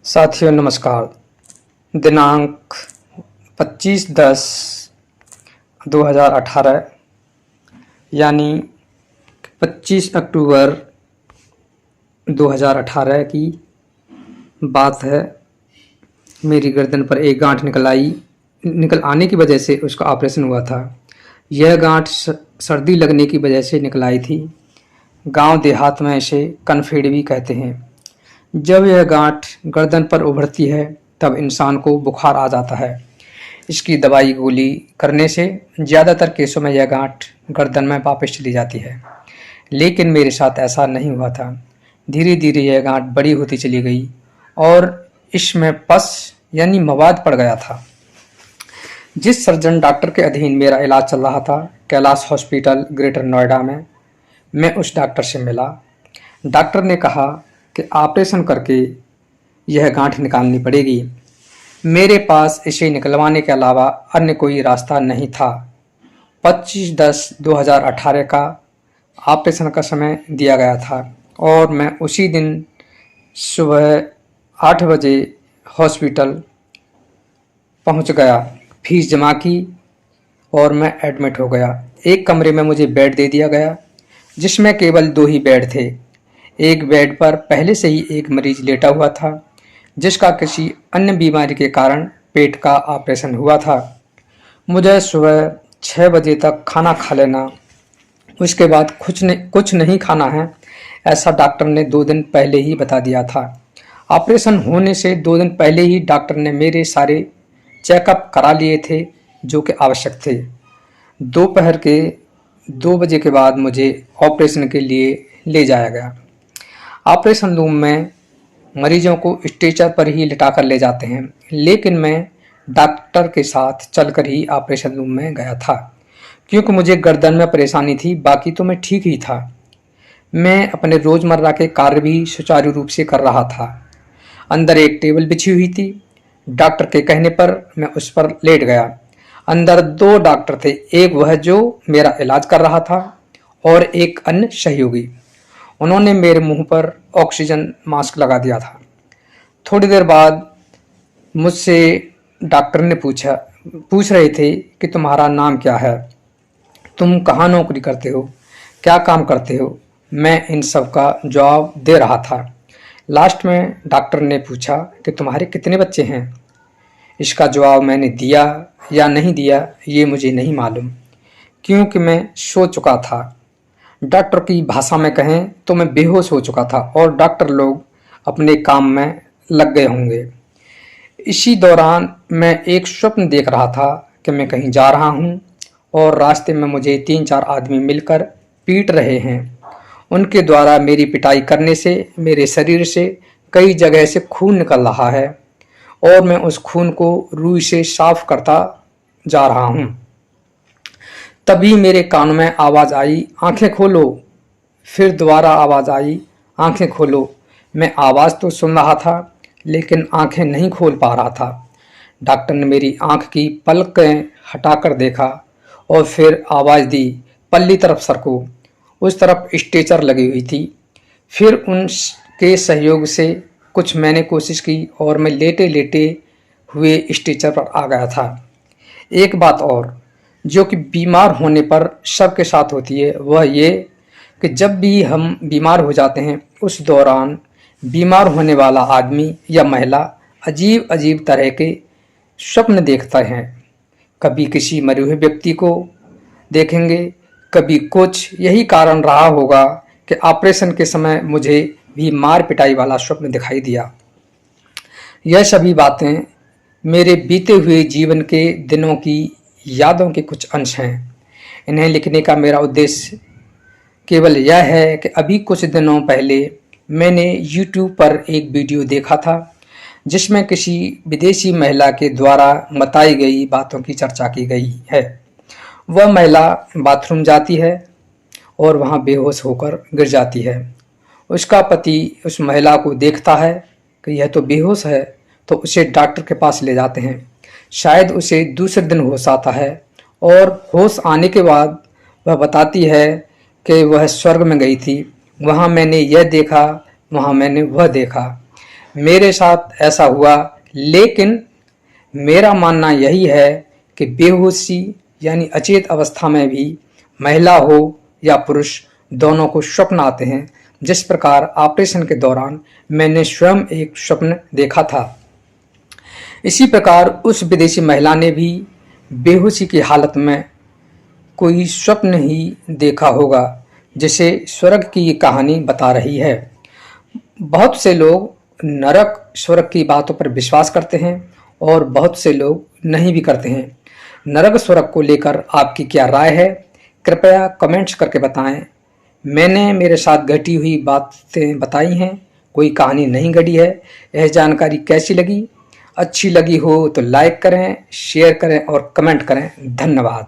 साथियों नमस्कार। दिनांक 25/10/2018 यानी 25 अक्टूबर 2018 की बात है। मेरी गर्दन पर एक गांठ निकल आने की वजह से उसका ऑपरेशन हुआ था। यह गांठ सर्दी लगने की वजह से निकल आई थी। गांव देहात में इसे कनफेड़ भी कहते हैं। जब यह गांठ गर्दन पर उभरती है तब इंसान को बुखार आ जाता है। इसकी दवाई गोली करने से ज़्यादातर केसों में यह गांठ गर्दन में वापस चली जाती है, लेकिन मेरे साथ ऐसा नहीं हुआ था। धीरे धीरे यह गांठ बड़ी होती चली गई और इसमें पस यानी मवाद पड़ गया था। जिस सर्जन डॉक्टर के अधीन मेरा इलाज चल रहा था, कैलाश हॉस्पिटल ग्रेटर नोएडा में, मैं उस डॉक्टर से मिला। डॉक्टर ने कहा कि ऑपरेशन करके यह गांठ निकालनी पड़ेगी। मेरे पास इसे निकलवाने के अलावा अन्य कोई रास्ता नहीं था। 25/10/2018 का ऑपरेशन का समय दिया गया था और मैं उसी दिन सुबह 8 बजे हॉस्पिटल पहुंच गया। फीस जमा की और मैं एडमिट हो गया। एक कमरे में मुझे बेड दे दिया गया, जिसमें केवल 2 ही बेड थे। एक बेड पर पहले से ही एक मरीज लेटा हुआ था, जिसका किसी अन्य बीमारी के कारण पेट का ऑपरेशन हुआ था। मुझे सुबह 6 बजे तक खाना खा लेना, उसके बाद कुछ नहीं खाना है, ऐसा डॉक्टर ने 2 दिन पहले ही बता दिया था। ऑपरेशन होने से 2 दिन पहले ही डॉक्टर ने मेरे सारे चेकअप करा लिए थे जो कि आवश्यक थे। दोपहर के 2 बजे के बाद मुझे ऑपरेशन के लिए ले जाया गया। ऑपरेशन रूम में मरीजों को स्ट्रेचर पर ही लिटाकर ले जाते हैं, लेकिन मैं डॉक्टर के साथ चलकर ही ऑपरेशन रूम में गया था, क्योंकि मुझे गर्दन में परेशानी थी। बाकी तो मैं ठीक ही था। मैं अपने रोज़मर्रा के कार्य भी सुचारू रूप से कर रहा था। अंदर एक टेबल बिछी हुई थी। डॉक्टर के कहने पर मैं उस पर लेट गया। अंदर 2 डॉक्टर थे, एक वह जो मेरा इलाज कर रहा था और एक अन्य सहयोगी। उन्होंने मेरे मुंह पर ऑक्सीजन मास्क लगा दिया था। थोड़ी देर बाद मुझसे डॉक्टर ने पूछ रहे थे कि तुम्हारा नाम क्या है, तुम कहाँ नौकरी करते हो, क्या काम करते हो। मैं इन सब का जवाब दे रहा था। लास्ट में डॉक्टर ने पूछा कि तुम्हारे कितने बच्चे हैं। इसका जवाब मैंने दिया या नहीं दिया ये मुझे नहीं मालूम, क्योंकि मैं सो चुका था। डॉक्टर की भाषा में कहें तो मैं बेहोश हो चुका था और डॉक्टर लोग अपने काम में लग गए होंगे। इसी दौरान मैं एक स्वप्न देख रहा था कि मैं कहीं जा रहा हूं और रास्ते में मुझे 3-4 आदमी मिलकर पीट रहे हैं। उनके द्वारा मेरी पिटाई करने से मेरे शरीर से कई जगह से खून निकल रहा है और मैं उस खून को रुई से साफ करता जा रहा हूं। तभी मेरे कान में आवाज़ आई, आंखें खोलो। फिर दोबारा आवाज़ आई, आंखें खोलो। मैं आवाज़ तो सुन रहा था, लेकिन आंखें नहीं खोल पा रहा था। डॉक्टर ने मेरी आंख की पलकें हटाकर देखा और फिर आवाज़ दी, पल्ली तरफ सरको। उस तरफ स्ट्रेचर लगी हुई थी। फिर उनके सहयोग से कुछ मैंने कोशिश की और मैं लेटे लेटे हुए स्ट्रेचर पर आ गया था। एक बात और जो कि बीमार होने पर सबके साथ होती है, वह ये कि जब भी हम बीमार हो जाते हैं, उस दौरान बीमार होने वाला आदमी या महिला अजीब अजीब तरह के स्वप्न देखता है। कभी किसी मरे हुए व्यक्ति को देखेंगे, कभी कुछ। यही कारण रहा होगा कि ऑपरेशन के समय मुझे भी मार पिटाई वाला स्वप्न दिखाई दिया। यह सभी बातें मेरे बीते हुए जीवन के दिनों की यादों के कुछ अंश हैं। इन्हें लिखने का मेरा उद्देश्य केवल यह है कि अभी कुछ दिनों पहले मैंने YouTube पर एक वीडियो देखा था, जिसमें किसी विदेशी महिला के द्वारा बताई गई बातों की चर्चा की गई है। वह महिला बाथरूम जाती है और वहां बेहोश होकर गिर जाती है। उसका पति उस महिला को देखता है कि यह तो बेहोश है, तो उसे डॉक्टर के पास ले जाते हैं। शायद उसे दूसरे दिन होश आता है और होश आने के बाद वह बताती है कि वह स्वर्ग में गई थी, वहाँ मैंने यह देखा, वहाँ मैंने वह देखा। मेरे साथ ऐसा हुआ, लेकिन मेरा मानना यही है कि बेहोशी यानी अचेत अवस्था में भी महिला हो या पुरुष, दोनों को स्वप्न आते हैं। जिस प्रकार ऑपरेशन के दौरान मैंने स्वयं एक स्वप्न देखा था, इसी प्रकार उस विदेशी महिला ने भी बेहोशी की हालत में कोई स्वप्न ही देखा होगा, जिसे स्वर्ग की ये कहानी बता रही है। बहुत से लोग नरक स्वर्ग की बातों पर विश्वास करते हैं और बहुत से लोग नहीं भी करते हैं। नरक स्वर्ग को लेकर आपकी क्या राय है, कृपया कमेंट्स करके बताएं। मैंने मेरे साथ घटी हुई बातें बताई हैं, कोई कहानी नहीं गढ़ी है। यह जानकारी कैसी लगी? अच्छी लगी हो तो लाइक करें, शेयर करें और कमेंट करें। धन्यवाद।